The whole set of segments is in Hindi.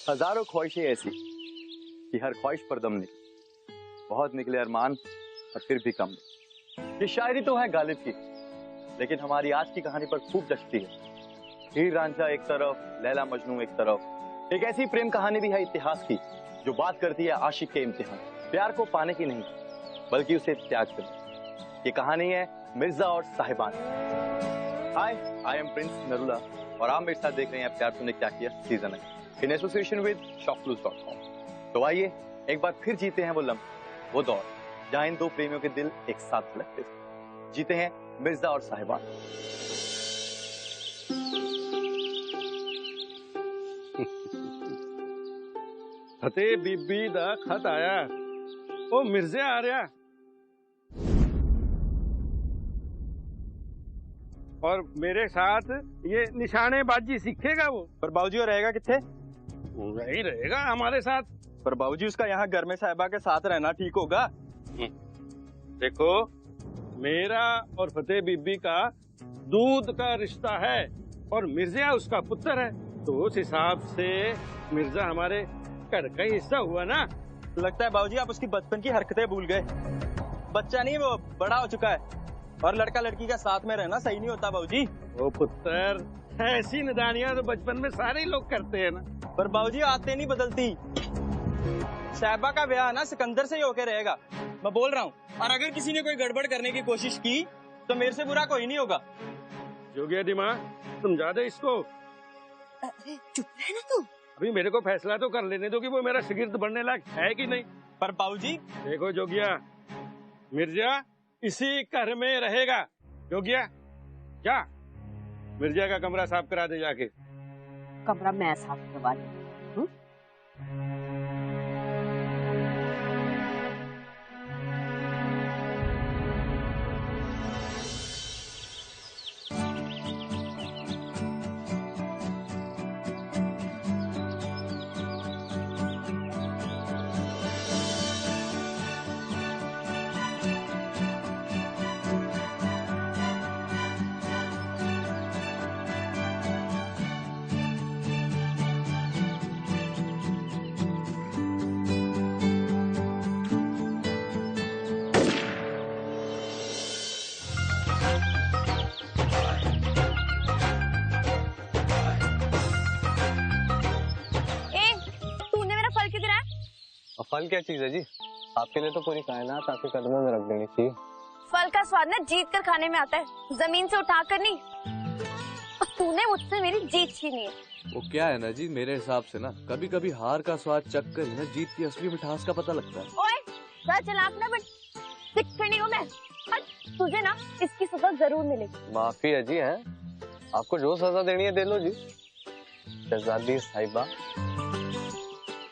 हजारों ख्वाहिशें ऐसी कि हर ख्वाहिश पर दम निकले, बहुत निकले अरमान और फिर भी कम। ये शायरी तो है गालिब की, लेकिन हमारी आज की कहानी पर खूब जचती है। हीर रांझा एक तरफ, लैला मजनू एक तरफ। एक ऐसी प्रेम कहानी भी है इतिहास की जो बात करती है आशिक के इम्तिहान, प्यार को पाने की नहीं बल्कि उसे त्याग करने। ये कहानी है मिर्जा और साहिबान। हाय, आई एम प्रिंस नरूला और आप मेरे साथ देख रहे हैं प्यार तूने क्या किया season 9 in association with shopclues.com। तो आइए एक बार फिर जीते हैं वो लम्हे, वो दौर जहां इन दो प्रेमियों के दिल एक साथ धड़कते थे। जीते हैं मिर्जा और साहिबान। फतेह बीबी दा खत आया, ओ मिर्जे आ रहा और मेरे साथ ये निशानेबाजी सीखेगा वो। पर बाबूजी वो रहेगा किथे? नहीं रहेगा हमारे साथ। पर बाबूजी उसका यहाँ घर में साहिबा के साथ रहना ठीक होगा? देखो, मेरा और फतेह बीबी का दूध का रिश्ता है और मिर्जा उसका पुत्र है, तो उस हिसाब से मिर्जा हमारे घर का ही हिस्सा हुआ ना। लगता है बाबूजी आप उसकी बचपन की हरकतें भूल गए। बच्चा नहीं, वो बड़ा हो चुका है और लड़का लड़की का साथ में रहना सही नहीं होता बाबूजी। ओ पुत्र, ऐसी निदानियां तो बचपन में सारे लोग करते हैं ना। पर बाबूजी आते नहीं बदलती। साहिबा का ब्याह ना सिकंदर से ही होके रहेगा, मैं बोल रहा हूँ। और अगर किसी ने कोई गड़बड़ करने की कोशिश की तो मेरे से बुरा कोई नहीं होगा। जोगिया दिमाग, समझा दे इसको। अरे चुप रह ना तू। अभी मेरे को फैसला तो कर लेने दो कि वो मेरा शागिर्द बनने लायक है कि नहीं। पर बाबूजी देखो जोगिया, मिर्जा इसी घर में रहेगा। जोगिया क्या, मिर्जा का कमरा साफ करा दे जाके। कमरा मैं साफ करवा दूं। फल क्या चीज है जी? आपके लिए तो पूरी कायनात आपके कदमों में रख देनी चाहिए। फल का स्वाद ना जीत कर खाने में आता है, जमीन से उठा कर नहीं। और तूने मुझसे मेरी जीत छीनी है। वो क्या है ना जी, मेरे हिसाब से ना कभी कभी हार का स्वाद चख कर ना जीत की असली मिठास का पता लगता है। ओए सर चलाक ना बन, सिक्खनी हूँ मैं। तुझे ना इसकी सजा जरूर मिलेगी। माफी है जी, है आपको जो सजा देनी है दे लो जी। शहजादी साहिबा,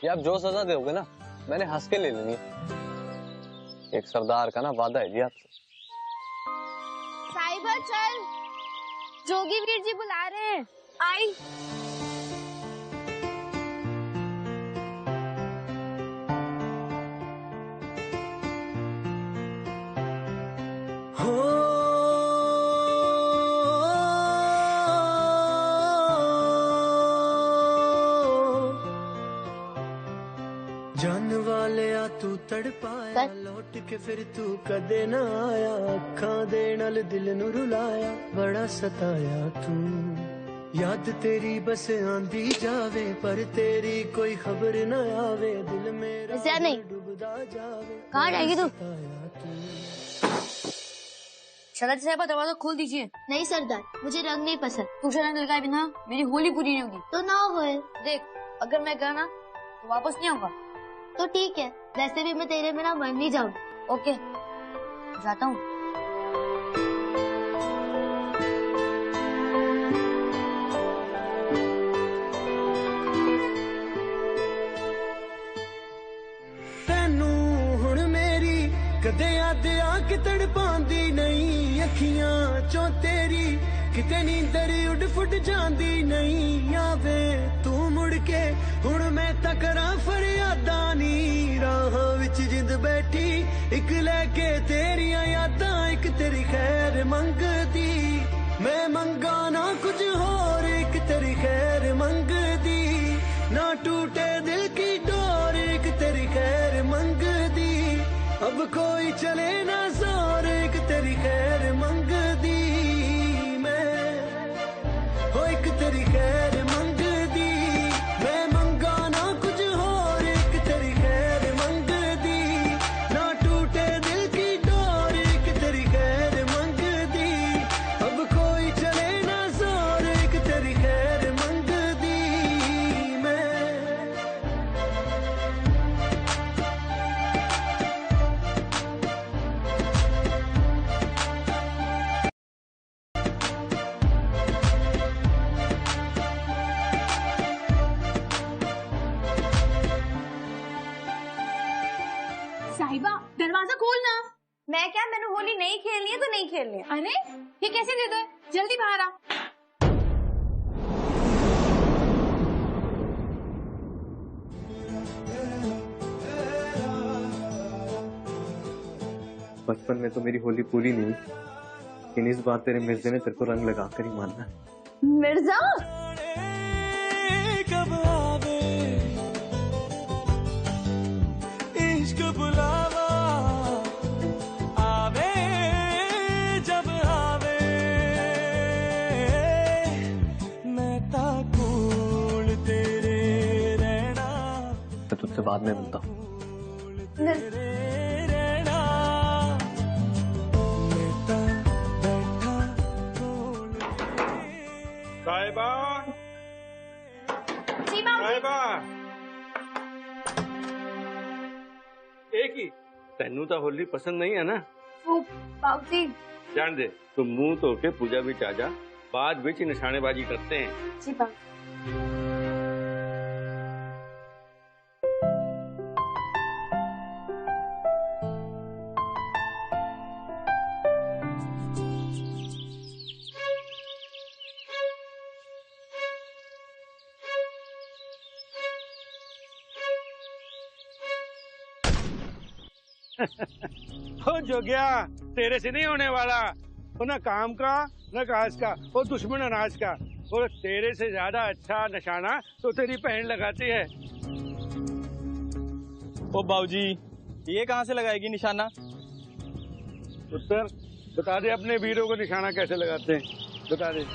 ये आप जो सजा दोगे ना मैंने हंस के ले लेनी है। एक सरदार का ना वादा है जी आपसे। साहिबा चल, जोगी वीर जी बुला रहे हैं। आई जान वाले आ तू तड़पाया, लौट के फिर तू कदे ना आया। अखां दे नाल दिल नू रुलाया, बड़ा सताया तू। याद तेरी बस आंदी जावे पर तेरी कोई खबर न आवे। दिल मेरा नहीं डूबदा जावे। कहाँ जाएगी तू? शरद साहब दरवाजा खोल दीजिए। नहीं सरदार, मुझे रंग नहीं पसंद। तुझे रंग लगाए बिना मेरी होली पूरी नहीं होगी। तो ना होए। देख, अगर मैं गया ना तो वापस नहीं आऊंगा। तो ठीक है, वैसे भी मैं तेरे बिना मर नहीं जाऊँ। ओके, जाता हूँ। तेनू हुण मेरी कदे याद आके तड़पांदी नहीं। अखियां चों तेरी किते नींदर उड फुट जांदी नहीं। आवे तू मुड़ के हुण मैं तकरा फरियादा नी। राह विच जिंद बैठी इक लेके तेरियां यादां, इक तेरी खैर मंगदी। मैं मंगा ना कुछ होर, इक तेरी खैर मंगदी। ना टूटे चले ना जोर एक तेरी खैर मंगदी मैं हो एक तेरी खैर मंगदी मैं मंगा ना कुछ होर एक तेरी खैर मंगदी ना टूटे दिल की डोर एक तेरी खैर मंगदी अब कोई चले ना जोर एक तेरी खैर मंगदी मैं साहिबा दरवाजा खोलना। मैं क्या, मैंने होली नहीं खेलनी है तो नहीं खेलनी है। अरे ये कैसे दे दो, जल्दी बाहर आ। बचपन में तो मेरी होली पूरी नहीं हुई, लेकिन इस बार तेरे मिर्जे ने तेरे को रंग लगा कर ही मानना है। मिर्जा कब आवे इश्क बुलावा आवे जब आवे मैं ताकूल तेरे रहना मैं तुझसे बाद में मिलता हूँ। तेरे रहना मैं ता बैठा कोल साहिबा, जी बाबू। साहिबा, एक ही तेनू तो होली पसंद नहीं है ना? वो बाबू जी। जान दे, तू मुंह धो के पूजा भी आ जा, बाद विच निशानेबाजी करते हैं। जी बाबू। हो जो गया, तेरे से नहीं होने वाला। वो ना काम का न काज का, वो दुश्मन अनाज का। और तेरे से ज्यादा अच्छा निशाना तो तेरी बहन लगाती है। ओ बाबूजी, ये कहाँ से लगाएगी निशाना? उत्तर बता दे, अपने वीरों को निशाना कैसे लगाते हैं, बता दे।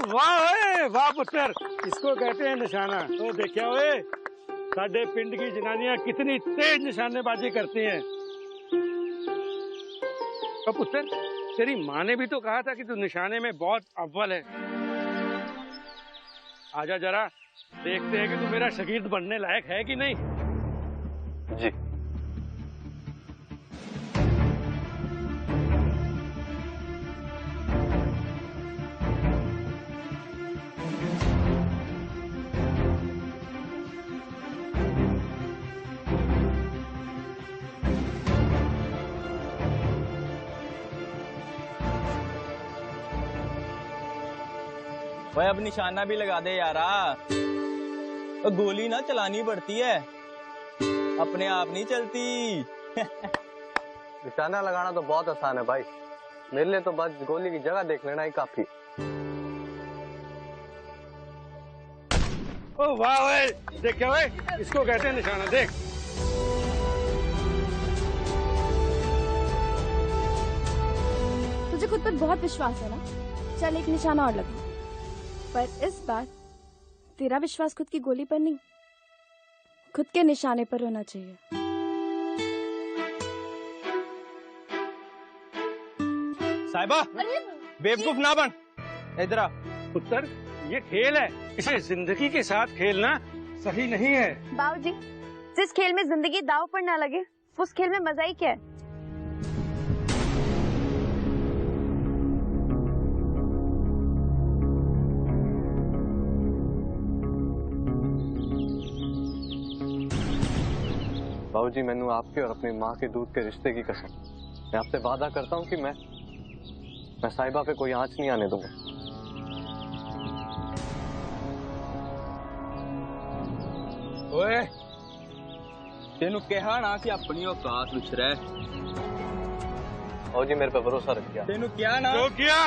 वाह ओए, वाह पुत्र, इसको कहते हैं निशाना। तो देखिए ओए, साडे पिंड की जनानियां कितनी तेज निशानेबाजी करती हैं। तो पुत्र, तेरी माँ ने भी तो कहा था कि तू निशाने में बहुत अव्वल है। आजा जरा देखते हैं कि तू मेरा शगीर्द बनने लायक है कि नहीं। जी। वह अब निशाना भी लगा दे यारा। तो गोली ना चलानी पड़ती है, अपने आप नहीं चलती। निशाना लगाना तो बहुत आसान है भाई, मेरे लिए तो बस गोली की जगह देख लेना ही काफी। ओ वाह ओए, देखिए ओए, इसको कहते हैं निशाना। देख, तुझे खुद पर बहुत विश्वास है ना? चल एक निशाना और लगा, पर इस बार तेरा विश्वास खुद की गोली पर नहीं, खुद के निशाने पर होना चाहिए। साहिबा, बेवकूफ ना बन, इधर आ। पुत्र, ये खेल है, इसे जिंदगी के साथ खेलना सही नहीं है। बाबूजी, जिस खेल में जिंदगी दाव पर ना लगे, उस खेल में मजा ही क्या है? बाबूजी, मैंने आपके और अपनी माँ के दूध के रिश्ते की कसम, मैं आपसे वादा करता हूँ कि मैं साहिबा पे कोई आंच नहीं आने दूंगा। ओए तेनू कहा ना कि अपनी औकात विच रह। और जी मेरे पे भरोसा रखिए। तेनू क्या ना जो किया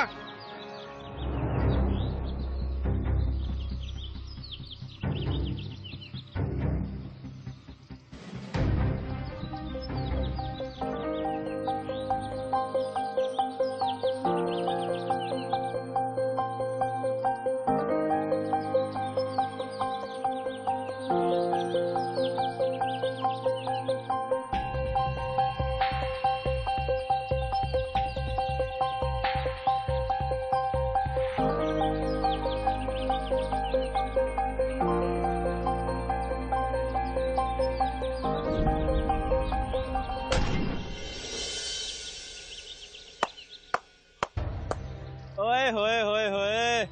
ओए होए होए होए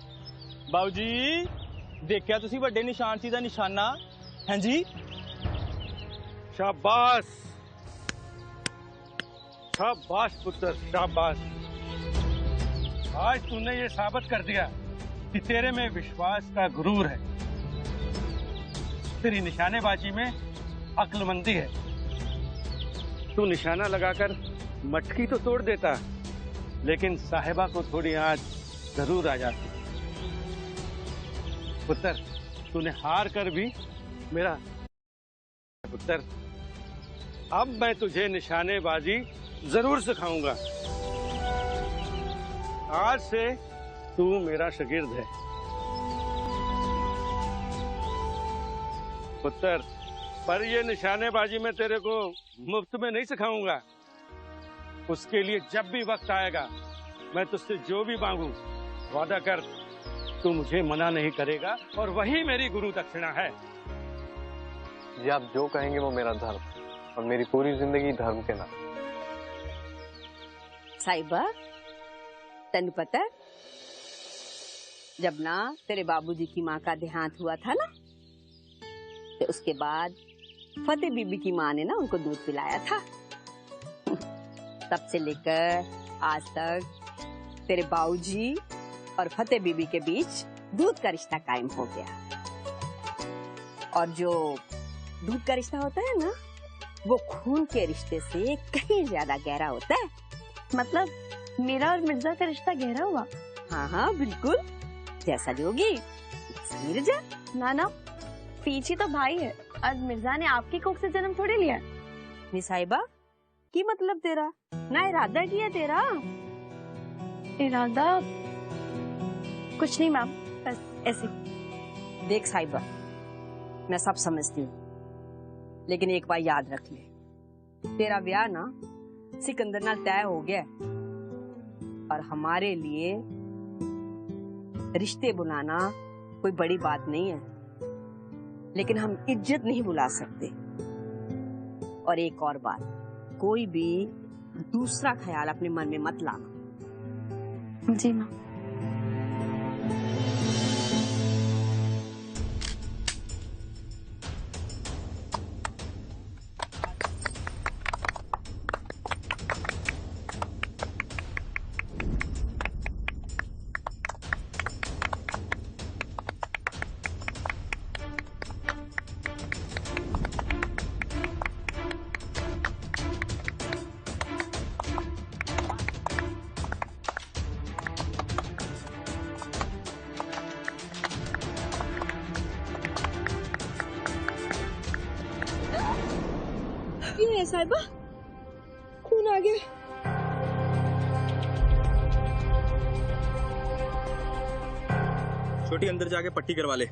बाबू जी देखिया तुसी बड़े निशान सी दा निशाना हैं जी। शाबाश शाबाश पुत्र शाबाश। आज तूने ये साबित कर दिया कि तेरे में विश्वास का गुरूर है, तेरी निशानेबाजी में अक्लमंदी है। तू निशाना लगाकर मटकी तो तोड़ देता, लेकिन साहिबा को थोड़ी आंच जरूर आ जाती। पुत्र तूने हार कर भी मेरा पुत्र, अब मैं तुझे निशानेबाजी जरूर सिखाऊंगा। आज से तू मेरा शागिर्द है पुत्र, पर ये निशानेबाजी मैं तेरे को मुफ्त में नहीं सिखाऊंगा। उसके लिए जब भी वक्त आएगा मैं तुझसे जो भी मांगू वादा कर तू मुझे मना नहीं करेगा, और वही मेरी गुरु दक्षिणा है। जी आप जो कहेंगे वो मेरा धर्म, और मेरी पूरी जिंदगी धर्म के नाम। साहिबा तेन पता है, जब ना तेरे बाबूजी की माँ का देहांत हुआ था ना, तो उसके बाद फतेह बीबी की माँ ने ना उनको दूध पिलाया था। तब से लेकर आज तक तेरे बाबूजी और फतेह बीबी के बीच दूध का रिश्ता कायम हो गया। और जो दूध का रिश्ता होता है ना, वो खून के रिश्ते से कहीं ज्यादा गहरा होता है। मतलब मेरा और मिर्जा का रिश्ता गहरा हुआ? हाँ हाँ बिल्कुल, जैसा जोगी मिर्जा। ना ना, पीछे तो भाई है। आज मिर्जा ने आपकी कोख से जन्म थोड़ी लिया। साहिबा की मतलब तेरा ना इरादा किया तेरा? इरादा कुछ नहीं मैम, बस ऐसे। देख साहिबा, मैं सब समझती हूँ, लेकिन एक बार याद रख ले, तेरा ब्याह ना सिकंदर नाल तय हो गया, और हमारे लिए रिश्ते बुलाना कोई बड़ी बात नहीं है, लेकिन हम इज्जत नहीं बुला सकते। और एक और बात, कोई भी दूसरा ख्याल अपने मन में मत लाना। जी माँ। ये है साहिबा, खून आ गया। छोटी अंदर जाके पट्टी करवा ले।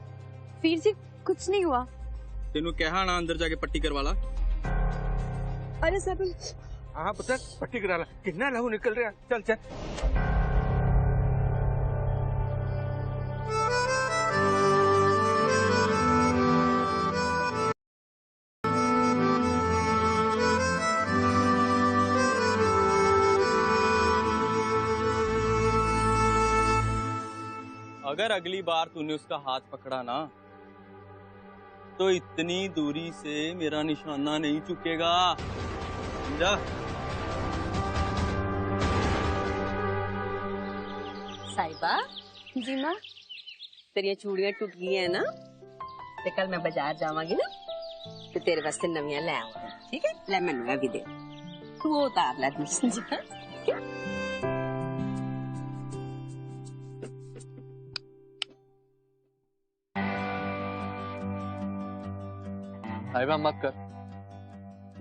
वीर जी कुछ नहीं हुआ। तेनू कहा ना अंदर जाके पट्टी करवा ला। अरे साहब, हाँ पुत्र पट्टी करा ला, कितना लहू निकल रहा। चल चल। अगर अगली बार तूने उसका हाथ पकड़ा ना, तो इतनी दूरी से मेरा निशाना नहीं चुकेगा, समझा? साहिबा जी माँ। तेरी चूड़ियां टूट गई है ना, तो कल मैं बाजार जावांगी ना, ते तेरे वास्ते नवियां ले आवां, ठीक है? ले मैनू भी दे, तू वो उतार लै दूसरी जी। साहिबा मत कर।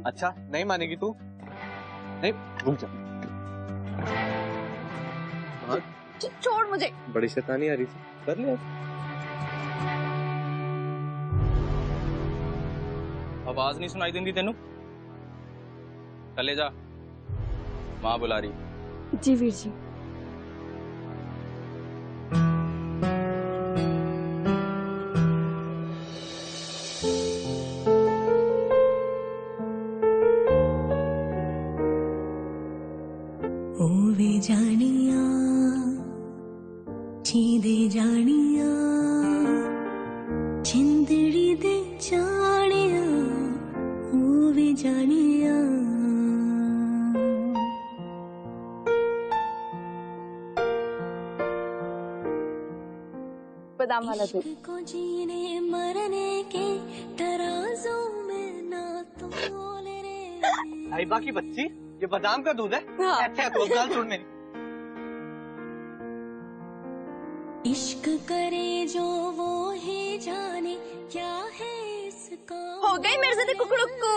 अच्छा नहीं मानेगी तू? नहीं, रुक जा। छोड़ मुझे। बड़ी शैतानी आ रही थी, कर ले। आवाज नहीं सुनाई देंदी तेनू? चले जा, माँ बुला रही। जी वीर जी। वे जानिया चीदे जानिया छिंदड़ी दे जानिया वे जानिया बादाम वाला दूध। को जीने मरने के तराजू में ना तोले रे। साहिबा की बच्ची, ये बादाम का दूध है? हाँ। अच्छा तो गल सुन मेरी। इश्क करे जो वो ही जाने क्या है इसका। हो गई मेरे से कुकड़ुक्कू।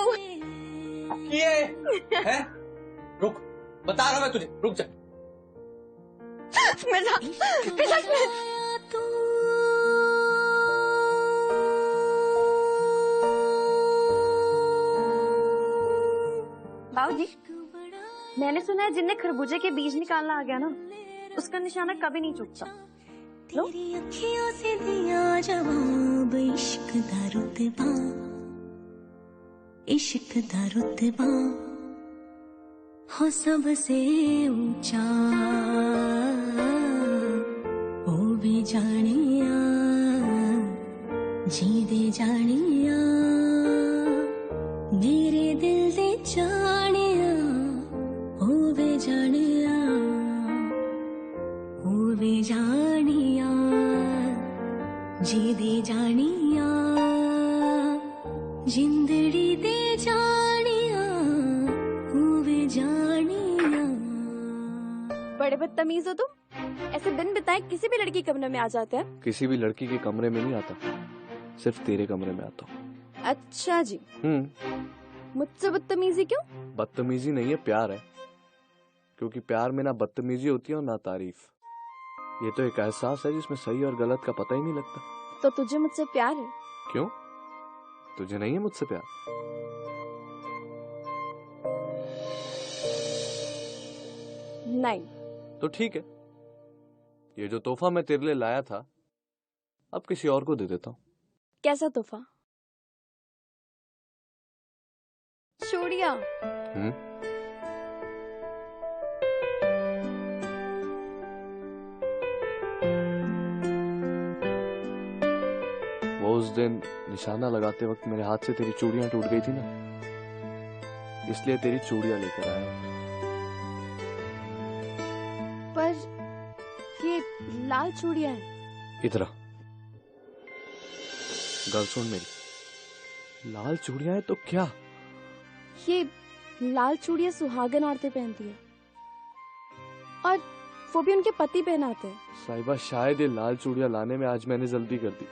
ये है? रुक, बता रहा मैं तुझे, रुक जा। मिर्जा, बाबूजी, मैंने सुना है जिन्हें खरबूजे के बीज निकालना आ गया ना, उसका निशाना कभी नहीं चूकता। तेरी अखियों से दिया जवाब इश्क दा रुतबा, इश्क दा रुतबा हो सबसे ऊंचा। ओ भी जानिया जी दे जानिया मेरे दिल दे जानिया ओ वे जानिया ओ वे जानिया जी दे जानिया जिंदड़ी दे जानिया ओ वे जानिया। बड़े बदतमीज हो तुम, ऐसे दिन बिताए किसी भी लड़की के कमरे में आ जाते हैं। किसी भी लड़की के कमरे में नहीं आता, सिर्फ तेरे कमरे में आता हूँ। अच्छा जी। मुझसे बदतमीजी क्यों? बदतमीजी नहीं है, प्यार है। क्योंकि प्यार में ना बदतमीजी होती है और ना तारीफ। ये तो एक एहसास है जिसमें सही और गलत का पता ही नहीं लगता। तो तुझे मुझसे प्यार है? क्यों, तुझे नहीं है मुझसे प्यार? नहीं। तो ठीक है, ये जो तोहफा मैं तेरे लिए लाया था अब किसी और को दे देता हूँ। कैसा तोहफा? चूड़िया? वो उस दिन निशाना लगाते वक्त मेरे हाथ से तेरी चूड़ियां टूट गई थी ना, इसलिए तेरी चूड़ियां लेकर आया। पर ये लाल चूड़ियां हैं। इधर आ, गल सुन मेरी। लाल चूड़ियां है तो क्या? ये लाल चूड़ियां सुहागन औरतें पहनती है और वो भी उनके पति पहनाते हैं। साहिबा, शायद ये लाल चूड़ियां लाने में आज मैंने जल्दी कर दी,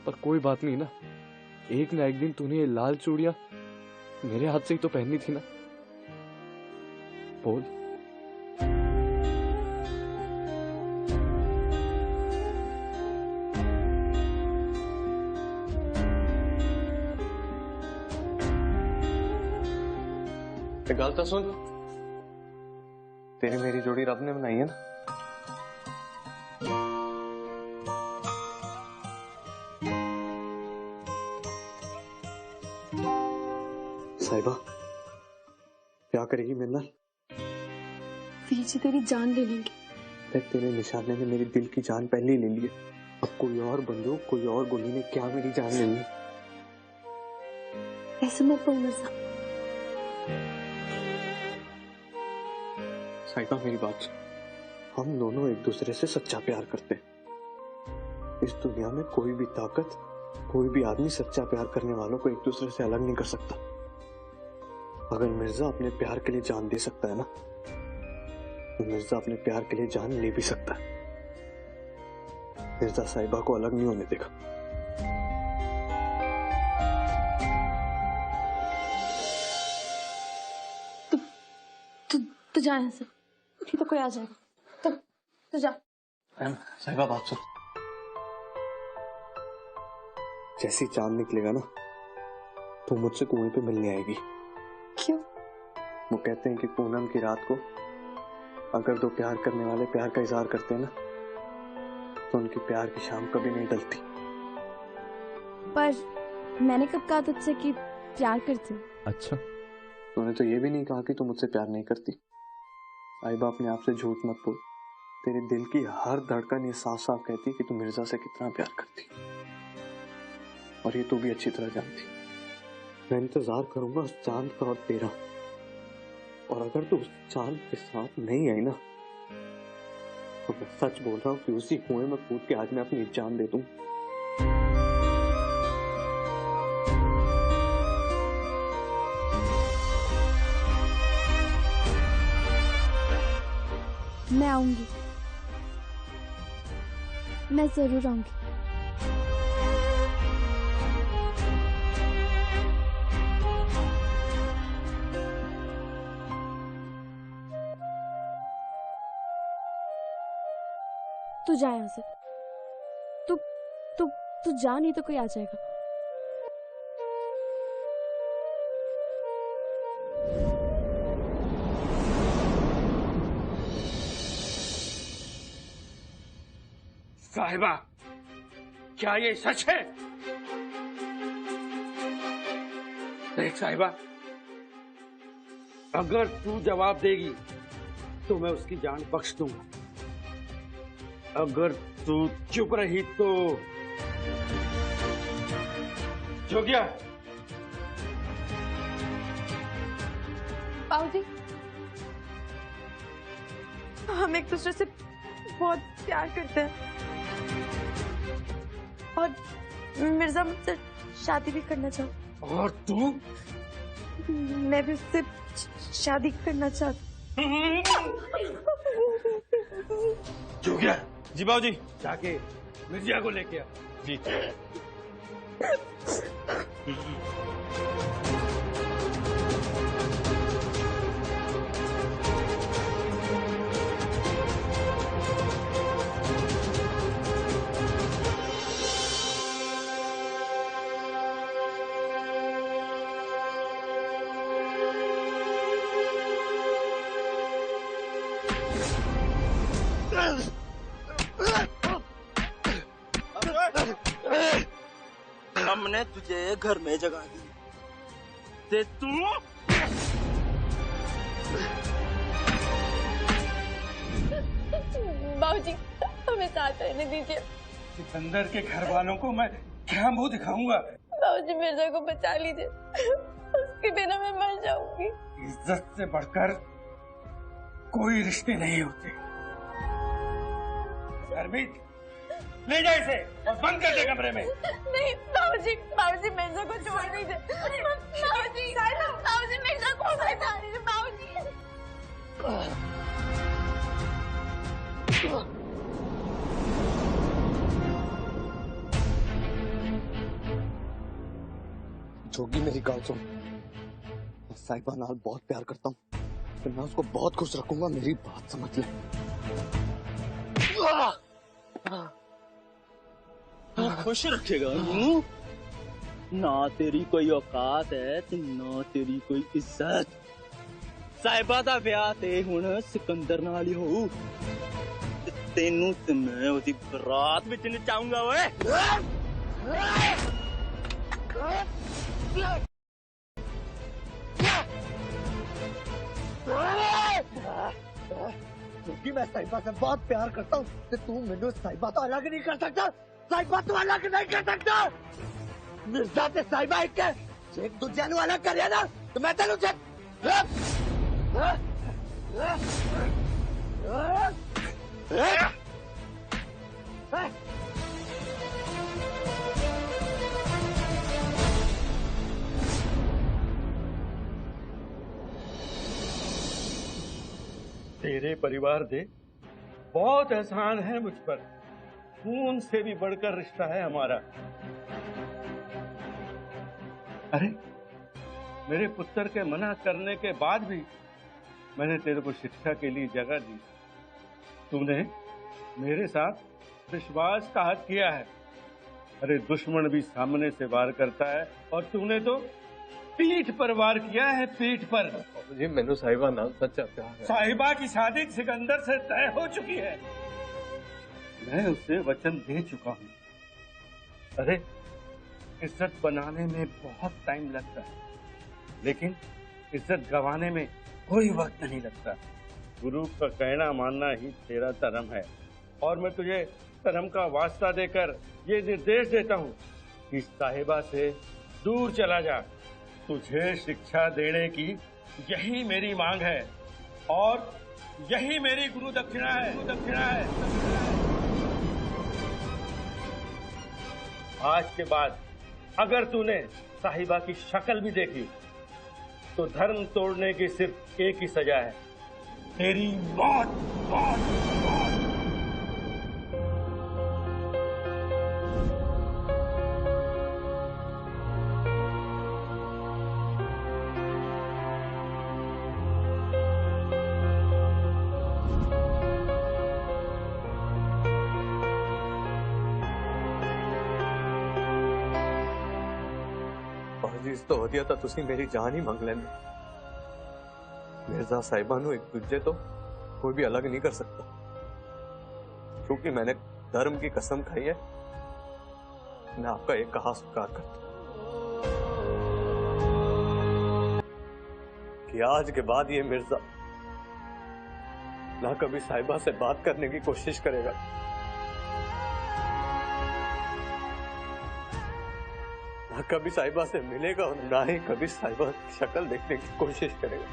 पर कोई बात नहीं ना एक दिन तूने ये लाल चूड़ियां मेरे हाथ से ही तो पहननी थी ना। बोल। गल तो सुन, तेरी मेरी जोड़ी रब ने बनाई है ना। साहिबा, क्या करेगी मेरे नाल? वीर जी तेरी जान ले लेंगे। तेरे निशाने ने मेरी दिल की जान पहले ही ले ली है। अब कोई और बंदूक, कोई और गोली ने क्या मेरी जान ले ली? ऐसे मत बोल मिर्जा। साहिबा मेरी बात सुन, हम दोनों एक दूसरे से सच्चा प्यार करते हैं। इस दुनिया में कोई भी ताकत कोई भी आदमी सच्चा प्यार करने वालों को एक दूसरे से अलग नहीं कर सकता। अगर मिर्जा अपने प्यार के लिए जान दे सकता है ना, तो मिर्जा अपने प्यार के लिए जान ले भी सकता है। मिर्जा साहिबा को अलग नहीं होने देगा। तू जा यहाँ से, नहीं तो कोई आ जाएगा। तू जा। साहिबा बात सुन, जैसे ही चांद निकलेगा ना तो मुझसे कुएं पे मिलने आएगी। क्यों? वो कहते हैं कि पूनम की रात को अगर दो प्यार करने वाले प्यार का इजहार करते हैं ना, तो उनकी प्यार की शाम कभी नहीं ढलती। पर मैंने कब कहा तुझसे कि प्यार करती हूँ? अच्छा, तूने तो ये भी नहीं कहा कि तू मुझसे प्यार नहीं करती। आइबा, अपने आप से झूठ मत बोल। तेरे दिल की हर धड़कन ये साफ साफ कहती है कि तू मिर्जा से कितना प्यार करती, और ये तू भी अच्छी तरह जानती। मैं इंतजार करूंगा उस चांद का और तेरा, और अगर तू उस चांद के साथ नहीं आई ना, तो मैं सच बोल रहा हूँ कि उसी कुएं में कूद के आज मैं अपनी जान दे दूं। मैं आऊंगी, मैं जरूर आऊंगी। तू जा यहाँ से। तू तू तू जा, नहीं तो कोई आ जाएगा। साहिबा, क्या ये सच है? देख साहिबा, अगर तू जवाब देगी तो मैं उसकी जान बख्श दूंगा। अगर तू चुप रही तो जोगिया। बाबूजी, हम एक दूसरे से बहुत प्यार करते हैं और मिर्जा मुझसे शादी भी करना चाहता। और तू? मैं भी उससे शादी करना चाहती। जोगिया। जी बाबूजी। जाके मिर्जा को लेके आ। जी। हमने तुझे घर में जगा दी ते तू बाबूजी, हमें साथ रहने दीजिए। सिकंदर के घर वालों को मैं क्या मुंह दिखाऊंगा? बाबूजी, मिर्जा को बचा लीजिए, उसके बिना मैं मर जाऊंगी। इज्जत से बढ़कर कोई रिश्ते नहीं होते। हरमीत, ले जा इसे और बंद कर दे कमरे में। नहीं बाबूजी, बाबूजी मिर्जा को छोड़ दीजिए। बाबूजी, बाबूजी मिर्जा को बचा लीजिए। बाबूजी। जोगी, मेरी गाल सुन। मैं साहिबा नाल बहुत प्यार करता हूँ, तो मैं उसको बहुत खुश रखूंगा। मेरी बात समझ ले। खुश रखेगा ना? तेरी कोई औकात है ते ना तेरी कोई इज्जत। साहिबा दा ब्याह ते हुण सिकंदर नाल ही होऊ। तेनू ते मैं ओदी बरात विच नचाऊंगा। ओए क्योंकि मैं साहिबा से बहुत प्यार करता हूँ, तो तू मैनू साहिबा तो अलग नहीं कर सकता। साहिबा तो अलग नहीं कर सकता। मिर्जा ते साहिबा एक है, एक दूजे नू अलग करिए ना तो मैं तेनू तेरे परिवार दे बहुत एहसान है मुझ पर। खून से भी बढ़कर रिश्ता है हमारा। अरे मेरे पुत्र के मना करने के बाद भी मैंने तेरे को शिक्षा के लिए जगह दी। तूने मेरे साथ विश्वासघात किया है। अरे दुश्मन भी सामने से वार करता है और तूने तो पीठ पर वार किया है, पीठ पर। जी मैंने साहिबा नाम सच्चा प्यार है। साहिबा की शादी सिकंदर से तय हो चुकी है। मैं उसे वचन दे चुका हूँ। अरे इज्जत बनाने में बहुत टाइम लगता है, लेकिन इज्जत गंवाने में कोई वक्त नहीं लगता। गुरु का कहना मानना ही तेरा धर्म है और मैं तुझे धर्म का वास्ता देकर ये निर्देश देता हूँ कि साहिबा से दूर चला जा। तुझे शिक्षा देने की यही मेरी मांग है और यही मेरी गुरु दक्षिणा है। आज के बाद अगर तूने साहिबा की शक्ल भी देखी तो धर्म तोड़ने की सिर्फ एक ही सजा है, तेरी मौत। तो होती था तुसी मेरी जान ही मंग लेंगे। मिर्जा साहिबा नू एक दूजे तो कोई भी अलग नहीं कर सकता, क्योंकि मैंने धर्म की कसम खाई है। मैं आपका एक कहा स्वीकार करता कि आज के बाद ये मिर्जा ना कभी साहिबा से बात करने की कोशिश करेगा, ना कभी साहिबा से मिलेगा और ना ही कभी साहिबा की शक्ल देखने की कोशिश करेगा।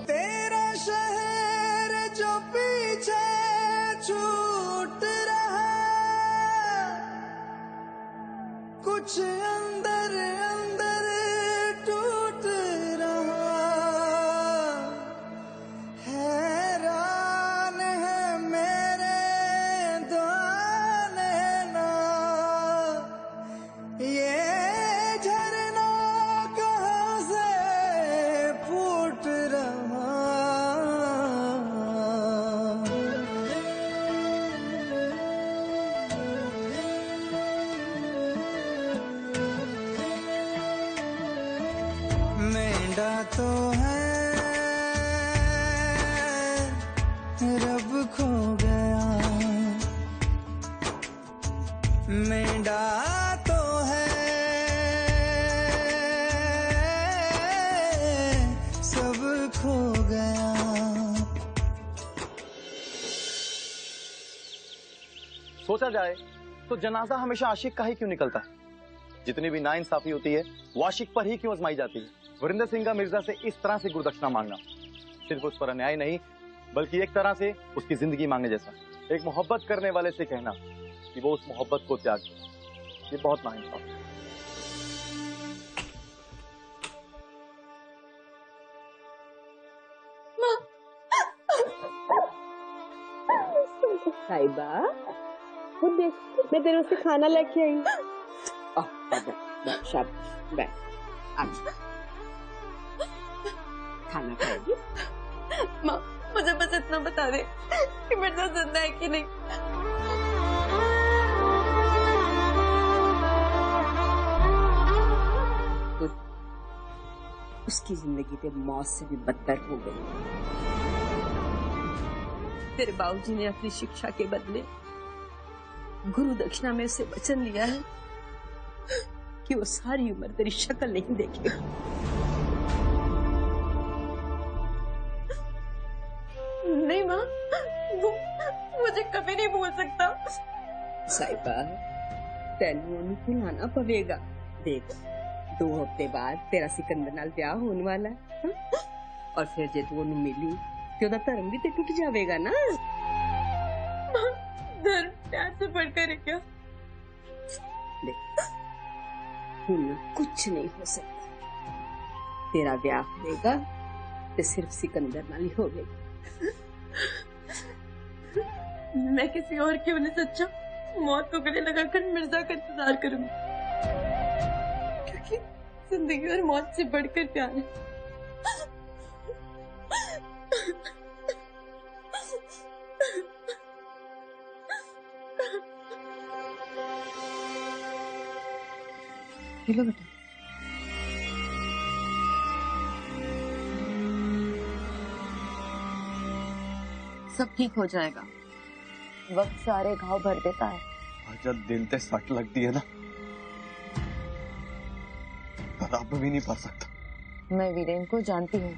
तेरा शहर जो पीछे छूट रहा, कुछ अंदर अंदर टूट रहा। हैरान है मेरे दाने ना, ये झरना कहाँ से फूट रहा। मेंढा तो है रब खो गया, मेंढा तो है सब खो गया। सोचा जाए तो जनाजा हमेशा आशिक का ही क्यों निकलता है? जितनी भी नाइंसाफी होती है वो आशिक पर ही क्यों आजमाई जाती है? वरिंदर सिंह का मिर्जा से इस तरह से गुरदक्षिणा मांगना सिर्फ उस पर अन्याय नहीं, बल्कि एक तरह से उसकी जिंदगी मांगने जैसा। एक मोहब्बत करने वाले से कहना कि वो उस मोहब्बत को त्याग दे, ये बहुत नाइंसाफ है। साहिबा खुद देख, मैं तेरे उससे खाना लेके आई। शाबाश, बैठ, अच्छा खाना खाएगी? माँ मुझे बस इतना बता दे कि मिर्जा जिंदा है कि नहीं। उसकी जिंदगी तो मौत से भी बदतर हो गई। तेरे बाबूजी ने अपनी शिक्षा के बदले गुरु दक्षिणा में से वचन लिया है कि वो सारी उम्र तेरी शक्ल नहीं देखेगा। नहीं माँ, वो मुझे कभी नहीं भूल सकता। साहिबा तेनू ओनू भुलाना पवेगा। देख 2 हफ्ते बाद तेरा सिकंदर नाल ब्याह होने वाला है। और फिर जे तू ओनू मिली ते ओदा धर्म भी ते टूट जाएगा ना। धर्म प्यार से बढ़कर है क्या? देख हुन कुछ नहीं हो सकता। तेरा ब्याह होगा तो सिर्फ सिकंदर नाल ही होगा। मैं किसी और के होने से अच्छा मौत को गले लगाकर मिर्जा का इंतजार करूंगी, क्योंकि जिंदगी और मौत से बढ़कर प्यार है। हेलो बेटा। सब ठीक हो जाएगा, वक्त सारे घाव भर देता है। जब दिल ते सट लगती है ना, रब भी नहीं पा सकता। मैं वीरेन को जानती हूँ,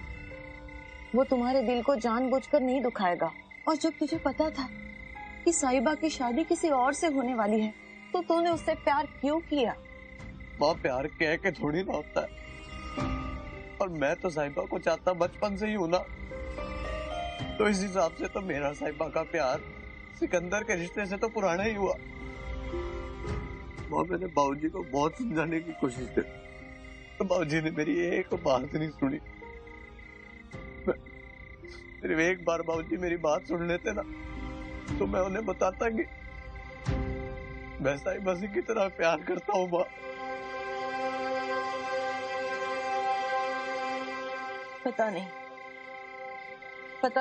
वो तुम्हारे दिल को जानबूझकर नहीं दुखाएगा। और जब तुझे पता था कि साहिबा की शादी किसी और से होने वाली है, तो तूने उससे प्यार क्यों किया? माँ, प्यार कह के थोड़ी ना होता है। और मैं तो साहिबा को चाहता बचपन से ही हूं ना, तो इस हिसाब से तो मेरा साहिबा का प्यार सिकंदर के रिश्ते से तो पुराना ही हुआ। माँ, मैंने बाबूजी को बहुत समझाने की कोशिश की, तो बाबूजी ने मेरी एक बात नहीं सुनी। सिर्फ एक बार बाबूजी मेरी बात सुन लेते ना, तो मैं उन्हें बताता कि मैं साहिबा से कितना प्यार करता हूँ। माँ, पता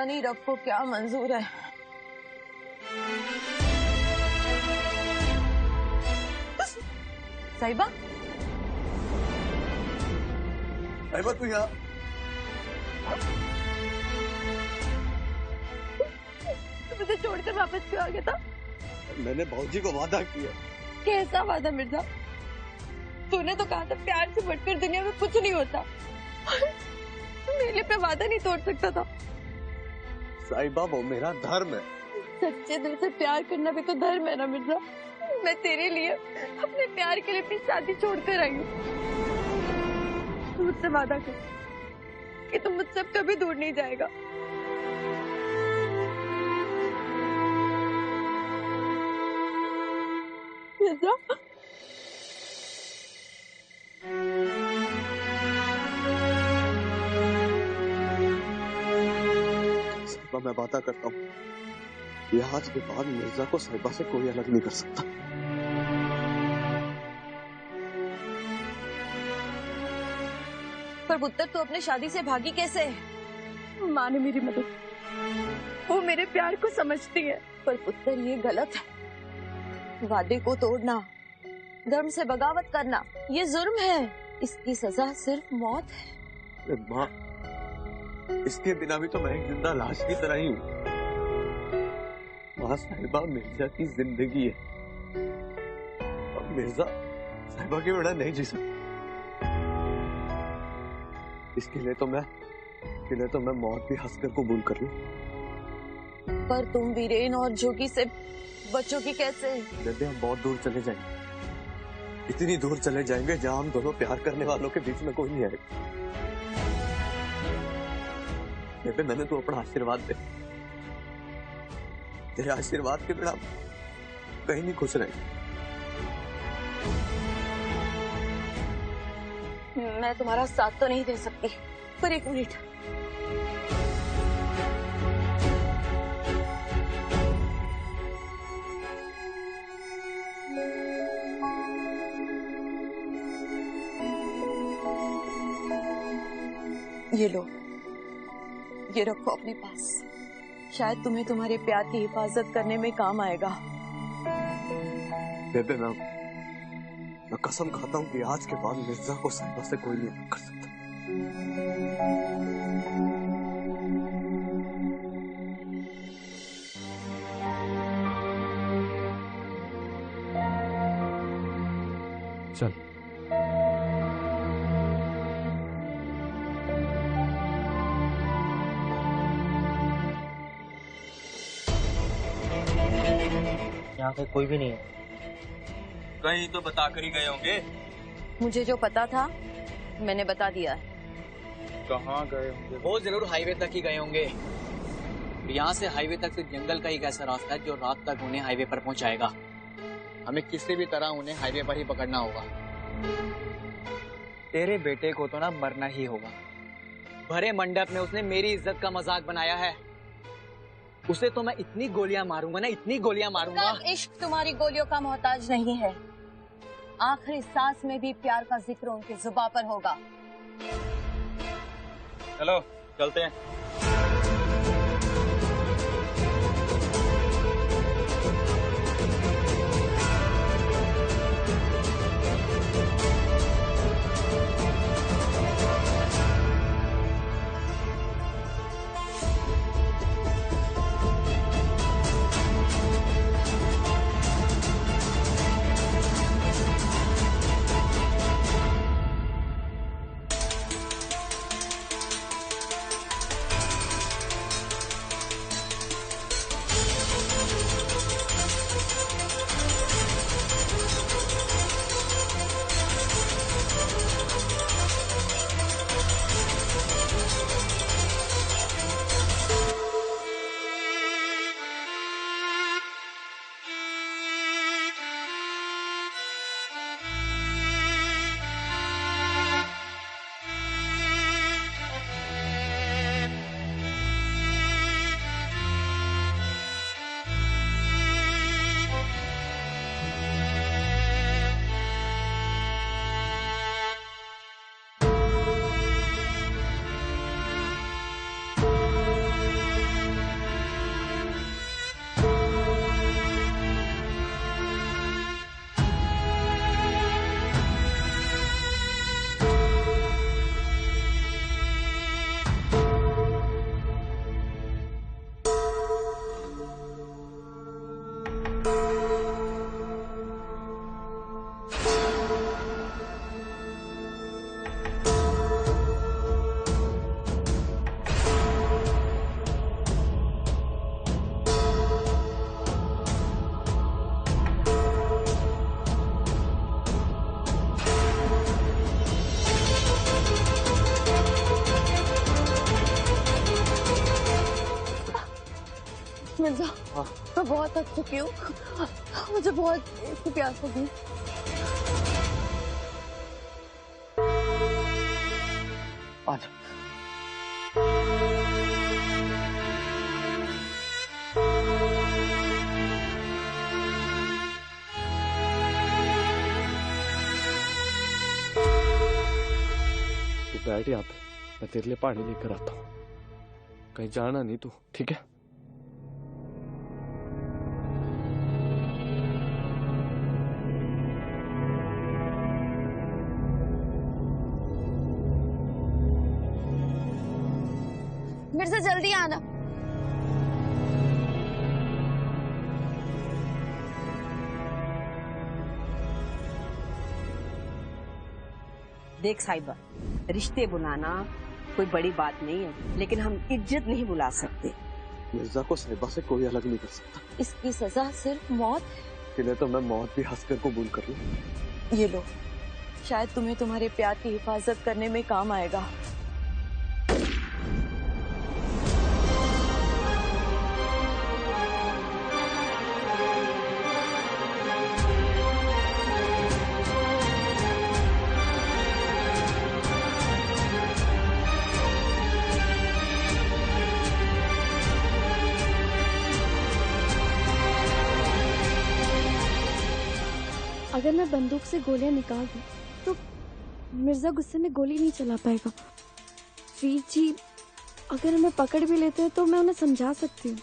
नहीं रब को क्या मंजूर है। साहिबा, साहिबा तू यहाँ? तू मुझे छोड़कर वापस क्यों आ गया था? मैंने बाबूजी को वादा किया। कैसा वादा मिर्जा? तूने तो कहा था प्यार से बढ़कर दुनिया में कुछ नहीं होता। मेरे पे वादा नहीं तोड़ सकता था। साहिबा, वो मेरा धर्म है। सच्चे दिल से प्यार करना भी तो धर्म है ना मिर्जा। मैं तेरे लिए अपने प्यार के लिए अपनी शादी छोड़कर आई हूँ। तू मुझसे वादा कर कि तुम मुझसे कभी दूर नहीं जाएगा। मिर्जा, मैं वादा करता हूँ कि आज के बाद मिर्जा को साहिबा से कोई अलग नहीं कर सकता। पर पुत्र, तू अपने शादी से भागी कैसे? माँ ने मेरी मदद, वो मेरे प्यार को समझती है। पर पुत्र, ये गलत है। वादे को तोड़ना, धर्म से बगावत करना, ये जुर्म है। इसकी सजा सिर्फ मौत है। माँ, इसके बिना भी तो मैं एक जिंदा लाश की तरह ही हूँ। माँ, साहिबा मिर्जा की जिंदगी है और मिर्जा साहिबा के बिना नहीं जी सकता। इसके लिए तो मैं मौत भी हंसकर कबूल कर लूं। पर तुम वीरेन और जोगी से बचोगी कैसे? बेबे, हम बहुत दूर चले जाएंगे, इतनी दूर चले जाएंगे जहां हम दोनों प्यार करने वालों के बीच में कोई नहीं आएगा। बेबे, मैंने तो अपना आशीर्वाद दे, तेरे आशीर्वाद के बिना कहीं नहीं खुश रहेंगे। मैं तुम्हारा साथ तो नहीं दे सकती, पर एक मिनट। ये लो, ये रखो अपने पास। शायद तुम्हें तुम्हारे प्यार की हिफाजत करने में काम आएगा। बेबे, मैं कसम खाता हूँ कि आज के बाद मिर्जा को साहिबा से कोई नहीं कर सकता। चल। यहाँ पे कोई भी नहीं है। कहीं तो बता कर ही गए होंगे। मुझे जो पता था मैंने बता दिया है। कहाँ गए होंगे? वो जरूर हाईवे तक ही गए होंगे। यहाँ से हाईवे तक सिर्फ जंगल का एक ऐसा रास्ता है जो रात तक उन्हें हाईवे पर पहुंचाएगा। हमें किसी भी तरह उन्हें हाईवे पर ही पकड़ना होगा। तेरे बेटे को तो ना मरना ही होगा। भरे मंडप में उसने मेरी इज्जत का मजाक बनाया है। उसे तो मैं इतनी गोलियां मारूंगा ना, इतनी गोलियां मारूंगा। इश्क तुम्हारी गोलियों का मोहताज नहीं है। आखिरी सांस में भी प्यार का जिक्र उनकी जुबान पर होगा। चलो चलते हैं। मिर्जा, मैं बहुत थक चुकी हूँ। मुझे बहुत प्यास लगी। आजा। तू बैठ यहाँ पे, मैं तेरे लिए पानी लेकर आता हूँ। कहीं जाना नहीं तू, ठीक है? मिर्जा जल्दी आना। देख साहिबा, रिश्ते बुलाना कोई बड़ी बात नहीं है, लेकिन हम इज्जत नहीं बुला सकते। मिर्जा को साहिबा से कोई अलग नहीं कर सकता। इसकी सजा सिर्फ मौत है। इन्हें तो मैं मौत भी हंसकर कबूल कर लूं। ये लो, शायद तुम्हें तुम्हारे प्यार की हिफाजत करने में काम आएगा। अगर मैं बंदूक से गोलियां निकाल दूं, तो मिर्जा गुस्से में गोली नहीं चला पाएगा। वीर जी अगर हमें पकड़ भी लेते हैं तो मैं उन्हें समझा सकती हूँ।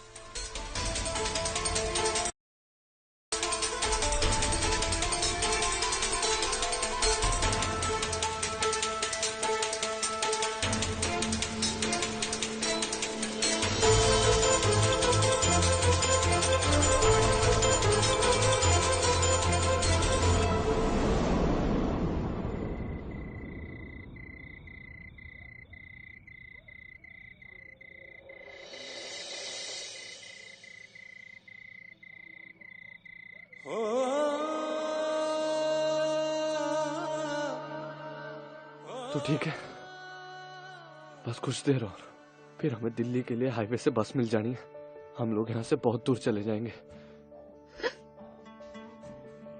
तो ठीक है, बस कुछ देर और, फिर हमें दिल्ली के लिए हाईवे से बस मिल जानी है। हम लोग यहाँ से बहुत दूर चले जाएंगे।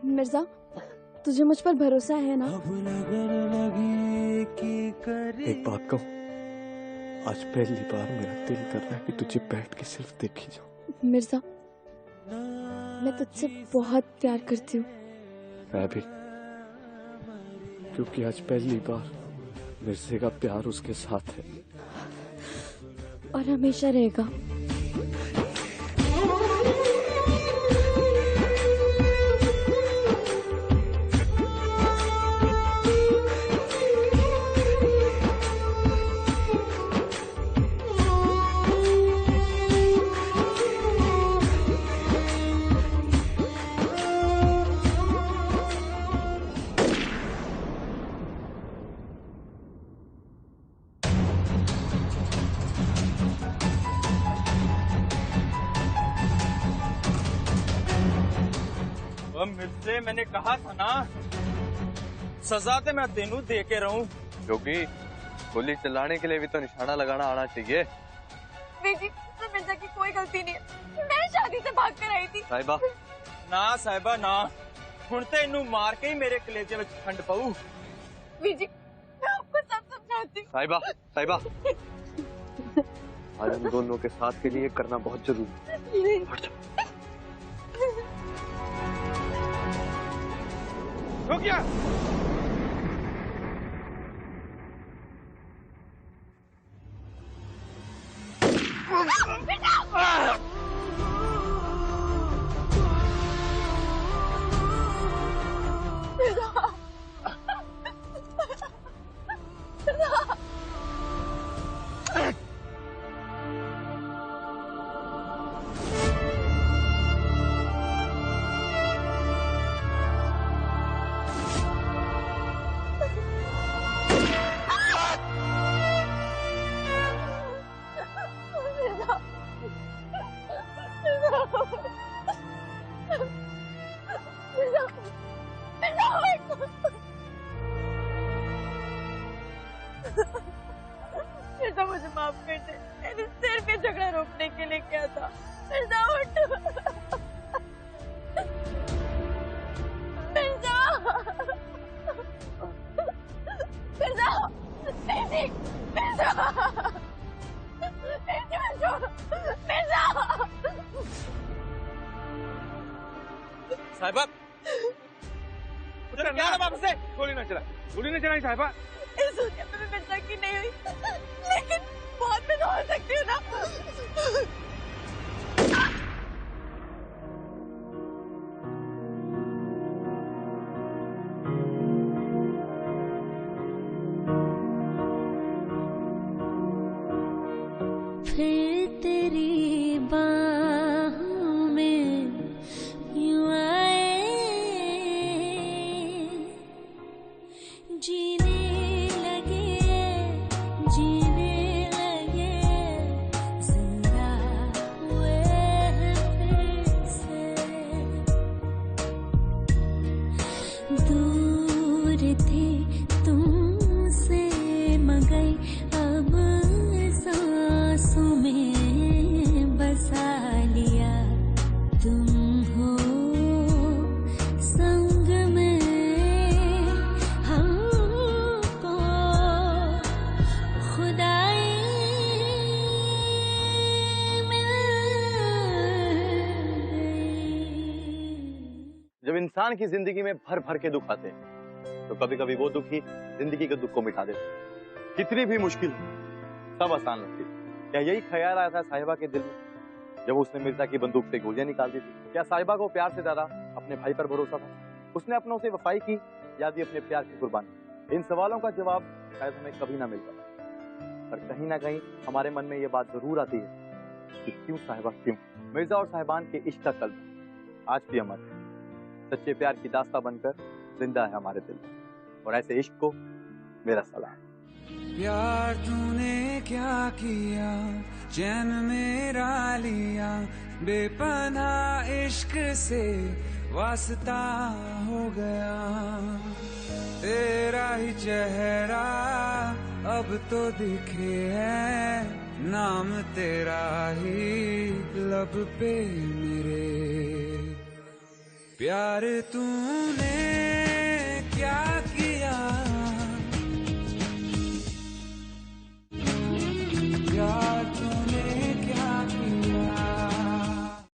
मिर्जा, तुझे मुझ पर भरोसा है ना? एक बात कहूँ, आज पहली बार मेरा दिल कर रहा है कि तुझे बैठ के सिर्फ देखी जाऊं। मिर्जा, मैं तुझसे बहुत प्यार करती हूँ। मैं भी, क्योंकि आज पहली बार मिर्जे का प्यार उसके साथ है और हमेशा रहेगा। मिर्जे, मैंने कहा था ना, सजा तो मैं तेनू दे के रहूं। क्योंकि गोली चलाने के लिए भी तो निशाना लगाना आना चाहिए। बेटी, मिर्जा की कोई गलती नहीं है, मैं शादी से भाग कर आई थी। साहिबा ना साहिबा ना, हुण ते इनू मार के ही मेरे कलेजे विच खंड पाऊ। बीजी, मैं आपको सब समझाती हूँ। साहिबा साहिबा आज हम दोनों के साथ के लिए करना बहुत जरूरी है। हो गया। मिर्जा, मुझे माफ कर दे, मैंने सिर्फ ये झगड़ा रोकने के लिए किया था। मिर्जा उठ। मिर्जा, मिर्जा, नहीं, मिर्जा, मिर्जा। साहिबा, क्या वापस से गोली न चलाई साहिबा। इस दुनिया में मिर्जा की नहीं हुई, लेकिन बहुत मैं तो हो सकती हूँ ना। फिर तेरी बाहों में यूं आए, जीने जिंदा हुए हैं फिर से। दूर थे तुमसे मगर अब सांसों में बसा लिया। तुम हो संग में, हमको खुदाई मिल गई। जब इंसान की जिंदगी में भर भर के दुख आते हैं तो कभी कभी वो दुख ही जिंदगी के दुख को मिटा देते हैं। कितनी भी मुश्किल सब आसान लगती है। क्या यही ख्याल आया था साहिबा के दिल में जब उसने मिर्जा की बंदूक से गोलियां निकाल दी थी? क्या साहिबा को प्यार से ज्यादा अपने भाई पर भरोसा था? उसने अपनों से वफाई की या दी अपने प्यार की कुर्बानी? इन सवालों का जवाब शायद हमें कभी ना मिल पाए, पर कहीं ना कहीं हमारे मन में ये बात जरूर आती है कि क्यों साहिबा, क्यों? मिर्जा और साहिबान के इश्क का कल्ब आज भी अमर है, सच्चे प्यार की दास्ता बनकर जिंदा है हमारे दिल में। और ऐसे इश्क को मेरा सलाम। प्यार तूने क्या किया, चैन मेरा लिया, बेपनाह इश्क से वास्ता हो गया। तेरा ही चेहरा अब तो दिखे है नाम तेरा ही लब पे मेरे, प्यार तूने